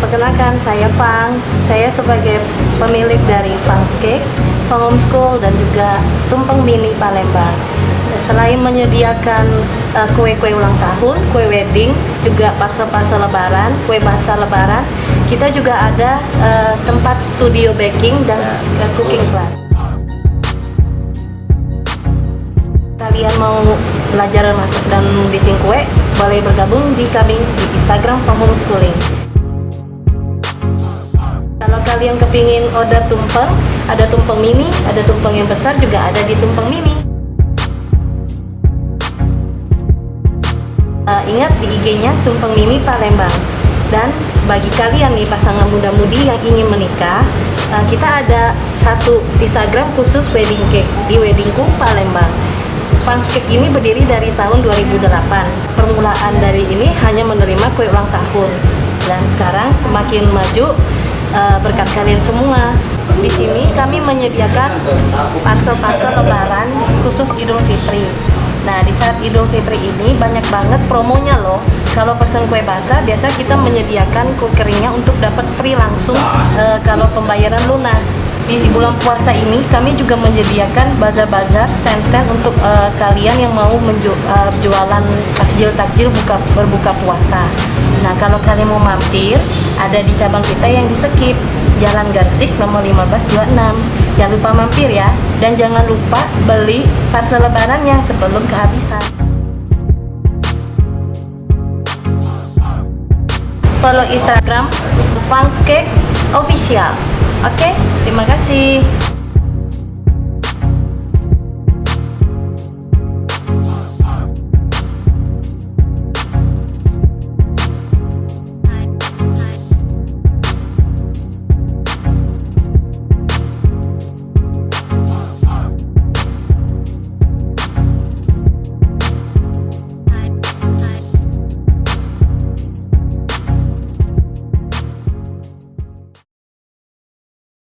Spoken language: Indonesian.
Perkenalkan, saya Pang. Saya sebagai pemilik dari Pang's Cake, Pang Homeschool, dan juga Tumpeng Mini Palembang. Selain menyediakan kue-kue ulang tahun, kue wedding, juga parcel-parcel lebaran, kue basah lebaran, kita juga ada tempat studio baking dan cooking class. Kalian mau belajar masak dan bikin kue, boleh bergabung di kami di Instagram Pang Homeschooling. Kalau kalian kepingin order tumpeng, ada tumpeng mini, ada tumpeng yang besar juga ada di tumpeng mini. Ingat di IG-nya Tumpeng Mini Palembang. Dan bagi kalian nih pasangan muda-mudi yang ingin menikah, kita ada satu Instagram khusus wedding cake di Weddingku Palembang. Pang's Cake ini berdiri dari tahun 2008. Permulaan dari ini hanya menerima kue ulang tahun. Dan sekarang semakin maju berkat kalian semua. Di sini kami menyediakan parcel-parcel lebaran khusus Idul Fitri. Nah, di saat Idul Fitri ini banyak banget promonya loh. Kalau pesan kue basah, biasa kita menyediakan kue keringnya untuk dapat free langsung kalau pembayaran lunas. Di bulan puasa ini kami juga menyediakan bazar-bazar, stand-stand untuk kalian yang mau jualan takjil-takjil berbuka puasa. Nah, kalau kalian mau mampir, ada di cabang kita yang di Sekip, Jalan Garsik nomor 1526. Jangan lupa mampir ya, dan jangan lupa beli parcel lebarannya sebelum kehabisan. Follow Instagram Pang's Cake Official. Oke, terima kasih.